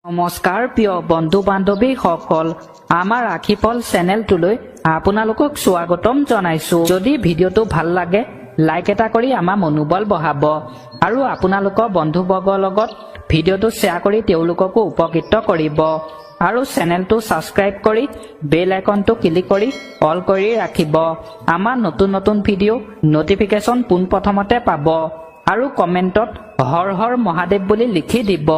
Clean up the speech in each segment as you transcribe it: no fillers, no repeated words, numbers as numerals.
নমস্কাৰ প্ৰিয় বন্ধু বান্ধৱী সকল আমাৰ ৰাখিপল চেনেলটোলৈ আপোনালোকক স্বাগতম জনাইছো। যদি ভিডিঅ'টো ভাল লাগে লাইক এটা কৰি আমাৰ মনোবল বঢ়াব আৰু আপোনালোকৰ বন্ধুবৰ্গৰ লগত ভিডিঅ'টো শ্বেয়াৰ কৰি তেওঁলোককো উপকৃত কৰিব আৰু চেনেলটো ছাবস্ক্ৰাইব কৰি বেল আইকনটো ক্লিক কৰি অল কৰি ৰাখিব। আমাৰ নতুন নতুন ভিডিঅ' নটিফিকেশ্যন পোনপ্ৰথমতে পাব আৰু কমেণ্টত হৰ হৰ মহাদেৱ বুলি লিখি দিব।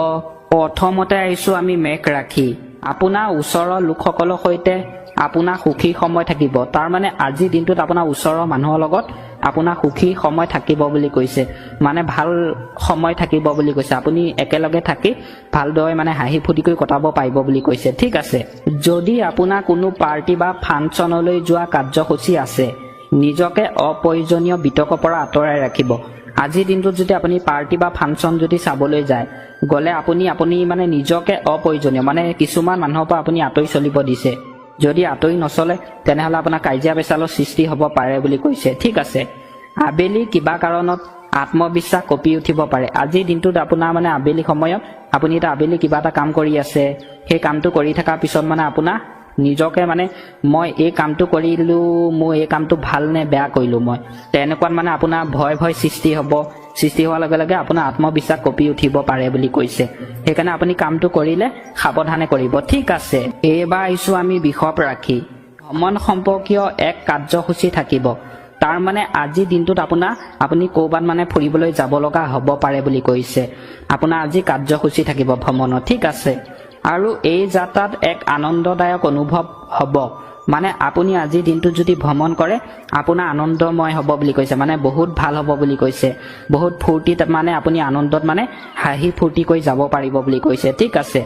প্ৰথমতে আহিছো আমি মেঘ ৰাখি। আপোনাৰ ওচৰৰ লোকসকলৰ সৈতে আপোনাৰ সুখী সময় থাকিব। তাৰমানে আজিৰ দিনটোত আপোনাৰ ওচৰৰ মানুহৰ লগত আপোনাৰ সুখী সময় থাকিব বুলি কৈছে, মানে ভাল সময় থাকিব বুলি কৈছে। আপুনি একেলগে থাকি ভালদৰে মানে হাঁহি ফূৰ্তি কৰি কটাব পাৰিব বুলি কৈছে। ঠিক আছে, যদি আপোনাৰ কোনো পাৰ্টি বা ফাংচনলৈ যোৱা কাৰ্যসূচী আছে নিজকে অপ্ৰয়োজনীয় বিতৰ্কৰ পৰা আঁতৰাই ৰাখিব। আজিৰ দিনটোত যদি আপুনি পাৰ্টি বা ফাংচন যদি চাবলৈ যায় গ'লে আপুনি মানে নিজকে অপ্ৰয়োজনীয় মানে কিছুমান মানুহৰ পৰা আপুনি আঁতৰি চলিব দিছে। যদি আঁতৰি নচলে তেনেহ'লে আপোনাৰ কাজিয়া পেচালৰ সৃষ্টি হ'ব পাৰে বুলি কৈছে। ঠিক আছে, আবেলি কিবা কাৰণত আত্মবিশ্বাস কঁপি উঠিব পাৰে। আজিৰ দিনটোত আপোনাৰ মানে আবেলি সময়ত আপুনি এটা আবেলি কিবা এটা কাম কৰি আছে, সেই কামটো কৰি থকাৰ পিছত মানে আপোনাৰ নিজকে মানে মই এই কামটো কৰিলো, মোৰ এই কামটো ভাল নে বেয়া কৰিলো মই, তেনেকুৱাত মানে আপোনাৰ ভয় সৃষ্টি হ'ব। সৃষ্টি হোৱাৰ লগে লগে আপোনাৰ আত্মবিশ্বাস কঁপি উঠিব পাৰে বুলি কৈছে। সেইকাৰণে আপুনি কামটো কৰিলে সাৱধানে কৰিব। ঠিক আছে, এইবাৰ আহিছো আমি বিষব ৰাখি। ভ্ৰমণ সম্পৰ্কীয় এক কাৰ্যসূচী থাকিব। তাৰ মানে আজিৰ দিনটোত আপুনি ক'ৰবাত মানে ফুৰিবলৈ যাব লগা হ'ব পাৰে বুলি কৈছে। আপোনাৰ আজি কাৰ্যসূচী থাকিব ভ্ৰমণত। ঠিক আছে, আৰু এই যাত্ৰাত এক আনন্দদায়ক অনুভৱ হ'ব। মানে আপুনি আজিৰ দিনটোত যদি ভ্ৰমণ কৰে আপোনাৰ আনন্দময় হ'ব বুলি কৈছে, মানে বহুত ভাল হ'ব বুলি কৈছে। বহুত ফূৰ্তিত মানে আপুনি আনন্দত মানে হাঁহি ফূৰ্তি কৰি যাব পাৰিব বুলি কৈছে। ঠিক আছে,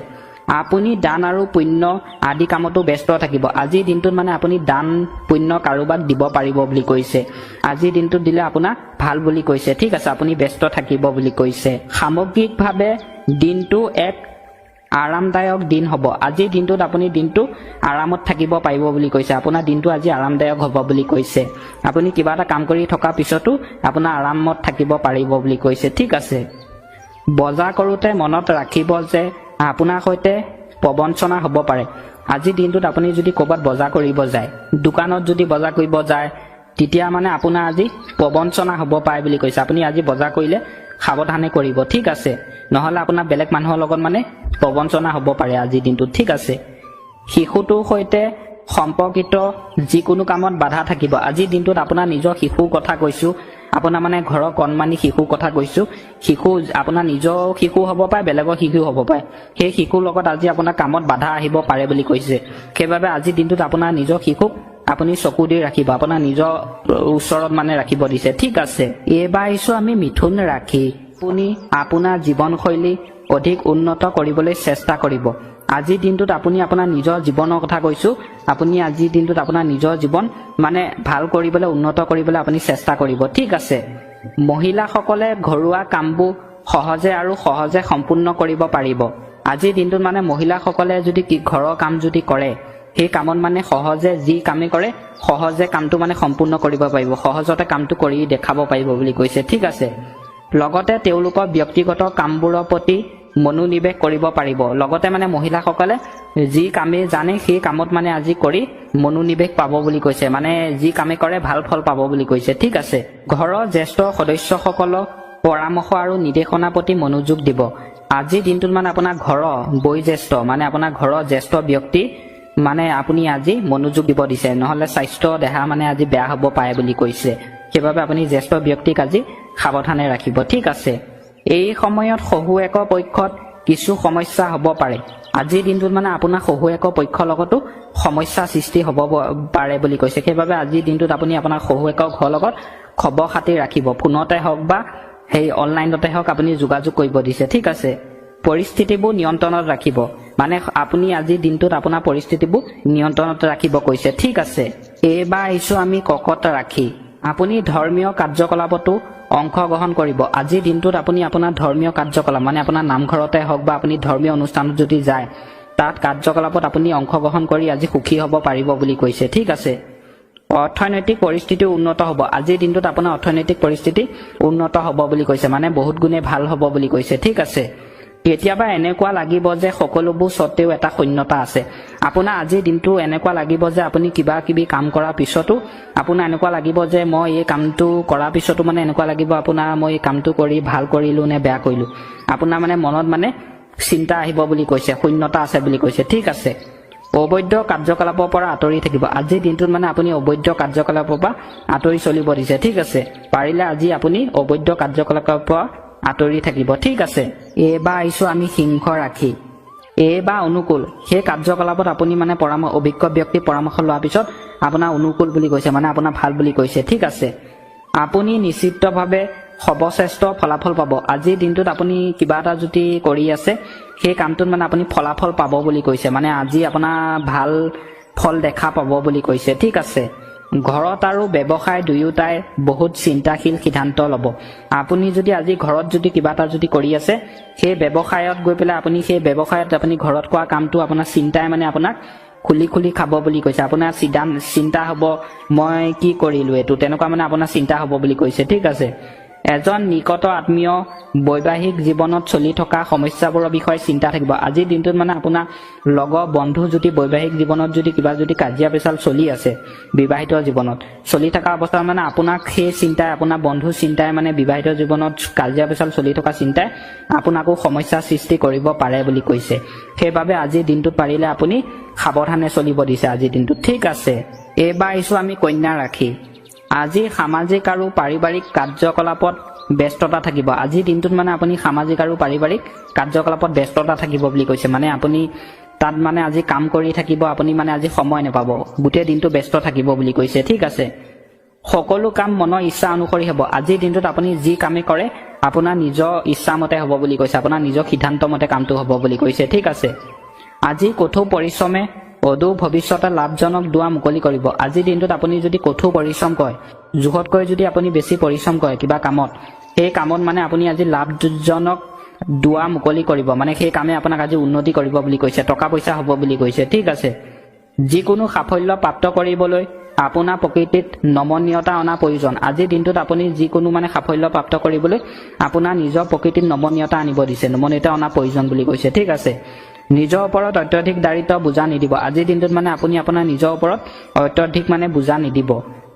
আপুনি দান আৰু পুণ্য আদি কামতো ব্যস্ত থাকিব। আজিৰ দিনটোত মানে আপুনি দান পুণ্য কাৰোবাক দিব পাৰিব বুলি কৈছে। আজিৰ দিনটোত দিলে আপোনাৰ ভাল বুলি কৈছে। ঠিক আছে, আপুনি ব্যস্ত থাকিব বুলি কৈছে। সামগ্ৰিকভাৱে দিনটো এক আৰামদায়ক দিন হ'ব। আজিৰ দিনটোত আপুনি দিনটো আৰামত থাকিব পাৰিব বুলি কৈছে। আপোনাৰ দিনটো আজি আৰামদায়ক হ'ব বুলি কৈছে। আপুনি কিবা এটা কাম কৰি থকাৰ পিছতো আপোনাৰ আৰামত থাকিব পাৰিব বুলি কৈছে। ঠিক আছে, বজাৰ কৰোঁতে মনত ৰাখিব যে আপোনাৰ সৈতে প্ৰবঞ্চনা হ'ব পাৰে। আজিৰ দিনটোত আপুনি যদি ক'ৰবাত বজাৰ কৰিব যায়, দোকানত যদি বজাৰ কৰিব যায়, তেতিয়া মানে আপোনাৰ আজি প্ৰবঞ্চনা হ'ব পাৰে বুলি কৈছে। আপুনি আজি বজাৰ কৰিলে সাৱধানে কৰিব। ঠিক আছে, নহ'লে আপোনাৰ বেলেগ মানুহৰ লগত মানে প্ৰবঞ্চনা হ'ব পাৰে আজিৰ দিনটোত। ঠিক আছে, শিশুটোৰ সৈতে সম্পৰ্কিত যিকোনো কামত বাধা থাকিব। আজিৰ দিনটোত আপোনাৰ নিজৰ শিশুৰ কথা কৈছোঁ, আপোনাৰ মানে ঘৰৰ কণমানি শিশুৰ কথা কৈছোঁ। শিশু আপোনাৰ নিজৰ শিশু হ'ব পাৰে, বেলেগৰ শিশু হ'ব পাৰে। সেই শিশুৰ লগত আজি আপোনাৰ কামত বাধা আহিব পাৰে বুলি কৈছে। সেইবাবে আজিৰ দিনটোত আপোনাৰ নিজৰ শিশুক আপুনি চকু দি ৰাখিব, আপোনাৰ নিজৰ ওচৰত মানে ৰাখিব দিছে। ঠিক আছে, এইবাৰ আহিছোঁ আমি মিথুন ৰাখি। আপুনি আপোনাৰ জীৱনশৈলী অধিক উন্নত কৰিবলৈ চেষ্টা কৰিব। আজিৰ দিনটোত আপুনি আপোনাৰ নিজৰ জীৱনৰ কথা কৈছোঁ, আপুনি আজিৰ দিনটোত আপোনাৰ নিজৰ জীৱন মানে ভাল কৰিবলৈ উন্নত কৰিবলৈ আপুনি চেষ্টা কৰিব। ঠিক আছে, মহিলাসকলে ঘৰুৱা কামবোৰ সহজে সম্পূৰ্ণ কৰিব পাৰিব। আজিৰ দিনটোত মানে মহিলাসকলে যদি ঘৰৰ কাম যদি কৰে, সেই কামত মানে সহজে যি কামেই কৰে সহজে কামটো মানে সম্পূৰ্ণ কৰিব পাৰিব, সহজতে কামটো কৰি দেখাব পাৰিব বুলি কৈছে। ঠিক আছে, লগতে তেওঁলোকৰ ব্যক্তিগত কামবোৰৰ প্ৰতি মনোনিৱেশ কৰিব পাৰিব। লগতে মানে মহিলাসকলে যি কামেই জানে সেই কামত মানে আজি কৰি মনোনিৱেশ পাব বুলি কৈছে, মানে যি কামেই কৰে ভাল ফল পাব বুলি কৈছে। ঠিক আছে, ঘৰৰ জ্যেষ্ঠ সদস্যসকলক পৰামৰ্শ আৰু নিৰ্দেশনাৰ প্ৰতি মনোযোগ দিব। আজিৰ দিনটোত মানে আপোনাৰ ঘৰৰ বয়োজ্যেষ্ঠ মানে আপোনাৰ ঘৰৰ জ্যেষ্ঠ ব্যক্তি মানে আপুনি আজি মনোযোগ দিব দিছে, নহ'লে স্বাস্থ্য দেহা মানে আজি বেয়া হ'ব পাৰে বুলি কৈছে। সেইবাবে আপুনি জ্যেষ্ঠ ব্যক্তিক আজি সাৱধানে ৰাখিব। ঠিক আছে, এই সময়ত শহুৱেকৰ পক্ষত কিছু সমস্যা হ'ব পাৰে। আজিৰ দিনটোত মানে আপোনাৰ শহুৱেকৰ পক্ষৰ লগতো সমস্যা সৃষ্টি হ'ব পাৰে বুলি কৈছে। সেইবাবে আজিৰ দিনটোত আপুনি আপোনাৰ শহুৱেকৰ ঘৰৰ লগত খবৰ খাতি ৰাখিব, ফোনতে হওক বা সেই অনলাইনতে হওক আপুনি যোগাযোগ কৰিব দিছে। ঠিক আছে, পৰিস্থিতিবোৰ নিয়ন্ত্ৰণত ৰাখিব, মানে আপুনি আজিৰ দিনটোত আপোনাৰ পৰিস্থিতিবোৰ নিয়ন্ত্ৰণত ৰাখিব কৈছে। ঠিক আছে, এইবাৰ আহিছোঁ আমি ককট ৰাখি। আপুনি ধৰ্মীয় কাৰ্যকলাপতো অংশগ্ৰহণ কৰিব। আজিৰ দিনটোত আপুনি আপোনাৰ ধৰ্মীয় কাৰ্যকলাপ মানে আপোনাৰ নামঘৰতে হওক বা আপুনি ধৰ্মীয় অনুষ্ঠানত যদি যায় তাত কাৰ্যকলাপত আপুনি অংশগ্ৰহণ কৰি আজি সুখী হ'ব পাৰিব বুলি কৈছে। ঠিক আছে, অৰ্থনৈতিক পৰিস্থিতি উন্নত হ'ব। আজিৰ দিনটোত আপোনাৰ অৰ্থনৈতিক পৰিস্থিতি উন্নত হ'ব বুলি কৈছে, মানে বহুত গুণে ভাল হ'ব বুলি কৈছে। ঠিক আছে, কেতিয়াবা এনেকুৱা লাগিব যে সকলোবোৰ স্বত্তেও এটা শূন্যতা আছে। আপোনাৰ আজিৰ দিনটো এনেকুৱা লাগিব যে আপুনি কিবা কিবি কাম কৰাৰ পিছতো আপোনাৰ এনেকুৱা লাগিব যে মই এই কামটো কৰাৰ পিছতো মানে এনেকুৱা লাগিব আপোনাৰ মই এই কামটো কৰি ভাল কৰিলো নে বেয়া কৰিলো। আপোনাৰ মানে মনত মানে চিন্তা আহিব বুলি কৈছে, শূন্যতা আছে বুলি কৈছে। ঠিক আছে, অবৈধ কাৰ্যকলাপৰ পৰা আঁতৰি থাকিব। আজিৰ দিনটোত মানে আপুনি অবৈধ কাৰ্যকলাপৰ পৰা আঁতৰি চলিব দিছে। ঠিক আছে, পাৰিলে আজি আপুনি অবৈধ কাৰ্যকলাপৰ পৰা আঁতৰি থাকিব। ঠিক আছে, এইবাৰ আহিছো আমি সিংহ ৰাশি। এইবাৰ অনুকূল, সেই কাৰ্যকলাপত আপুনি মানে অভিজ্ঞ ব্যক্তিৰ পৰামৰ্শ লোৱাৰ পিছত আপোনাৰ অনুকূল বুলি কৈছে, মানে আপোনাৰ ভাল বুলি কৈছে। ঠিক আছে, আপুনি নিশ্চিতভাৱে সৰ্বশ্ৰেষ্ঠ ফলাফল পাব। আজিৰ দিনটোত আপুনি কিবা এটা যদি কৰি আছে সেই কামটোত মানে আপুনি ফলাফল পাব বুলি কৈছে, মানে আজি আপোনাৰ ভাল ফল দেখা পাব বুলি কৈছে। ঠিক আছে, ঘৰত আৰু ব্যৱসায় দুয়োটাই বহুত চিন্তাশীল সিদ্ধান্ত ল'ব। আপুনি যদি আজি ঘৰত যদি কিবা এটা যদি কৰি আছে সেই ব্যৱসায়ত গৈ পেলাই আপুনি সেই ব্যৱসায়ত আপুনি ঘৰত কৰা কামটো আপোনাৰ চিন্তাই মানে আপোনাক খুলি খুলি খাব বুলি কৈছে। আপোনাৰ চিন্তা হ'ব মই কি কৰিলো এইটো, তেনেকুৱা মানে আপোনাৰ চিন্তা হ'ব বুলি কৈছে। ঠিক আছে, এজন নিকট আত্মীয় বৈবাহিক জীৱনত চলি থকা সমস্যাবোৰৰ বিষয়ে চিন্তা থাকিব। আজিৰ দিনটোত মানে আপোনাৰ লগৰ বন্ধু যদি বৈবাহিক জীৱনত যদি কিবা যদি কাজিয়া পেচাল চলি আছে, বিবাহিত জীৱনত চলি থকা অৱস্থাত মানে আপোনাক সেই চিন্তাই, আপোনাৰ বন্ধুৰ চিন্তাই মানে বিবাহিত জীৱনত কাজিয়া পেচাল চলি থকা চিন্তাই আপোনাকো সমস্যাৰ সৃষ্টি কৰিব পাৰে বুলি কৈছে। সেইবাবে আজিৰ দিনটোত পাৰিলে আপুনি সাৱধানে চলিব দিছে আজিৰ দিনটোত। ঠিক আছে, এইবাৰ আহিছো আমি কন্যা ৰাশি। আজি সামাজিক আৰু পাৰিবাৰিক কাৰ্যকলাপত ব্যস্ততা থাকিব। আজিৰ দিনটোত মানে আপুনি সামাজিক আৰু পাৰিবাৰিক কাৰ্যকলাপত ব্যস্ততা থাকিব বুলি কৈছে, মানে আপুনি তাত মানে আজি কাম কৰি থাকিব, আপুনি মানে আজি সময় নাপাব, গোটেই দিনটো ব্যস্ত থাকিব বুলি কৈছে। ঠিক আছে, সকলো কাম মনৰ ইচ্ছা অনুসৰি হ'ব। আজিৰ দিনটোত আপুনি যি কামেই কৰে আপোনাৰ নিজৰ ইচ্ছা মতে হ'ব বুলি কৈছে, আপোনাৰ নিজৰ সিদ্ধান্ত মতে কামটো হ'ব বুলি কৈছে। ঠিক আছে, আজি কঠোৰ পৰিশ্ৰমে অদূৰ ভৱিষ্যতে লাভজনক দুৱাৰ মুকলি কৰিব। আজিৰ দিনটোত আপুনি যদি কঠোৰ পৰিশ্ৰম কৰে, জোখতকৈ যদি আপুনি বেছি পৰিশ্ৰম কৰে কিবা কামত, সেই কামত মানে আপুনি আজি লাভজনক দুৱাৰ মুকলি কৰিব, মানে সেই কামে আপোনাক আজি উন্নতি কৰিব বুলি কৈছে, টকা পইচা হ'ব বুলি কৈছে। ঠিক আছে, যিকোনো সাফল্য প্ৰাপ্ত কৰিবলৈ আপোনাৰ প্ৰকৃতিত নমনীয়তা অনা প্ৰয়োজন। আজিৰ দিনটোত আপুনি যিকোনো মানে সাফল্য প্ৰাপ্ত কৰিবলৈ আপোনাৰ নিজৰ প্ৰকৃতিত নমনীয়তা আনিব দিছে, নমনীয়তা অনা প্ৰয়োজন বুলি কৈছে। ঠিক আছে, নিজৰ ওপৰত অত্যধিক দায়িত্ব বোজা নিদিব। আজিৰ দিনটোত মানে আপুনি আপোনাৰ নিজৰ ওপৰত অত্যধিক মানে বোজা নিদিব।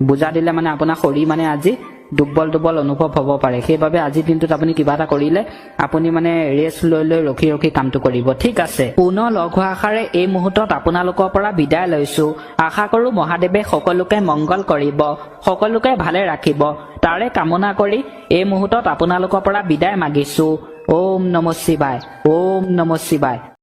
বোজা দিলে মানে আপোনাৰ শৰীৰ মানে আজি দুৰ্বল অনুভৱ হ'ব পাৰে। সেইবাবে আজিৰ দিনটোত আপুনি কিবা এটা কৰিলে আপুনি মানে ৰেষ্ট লৈ লৈ ৰখি ৰখি কামটো কৰিব। ঠিক আছে, পুনৰ লগ হোৱা আশাৰে এই মুহূৰ্তত আপোনালোকৰ পৰা বিদায় লৈছো। আশা কৰো মহাদেৱে সকলোকে মংগল কৰিব, সকলোকে ভালে ৰাখিব, তাৰে কামনা কৰি এই মুহূৰ্তত আপোনালোকৰ পৰা বিদায় মাগিছো। ওম নমঃ শিৱায়, ওম নমঃ শিৱায়।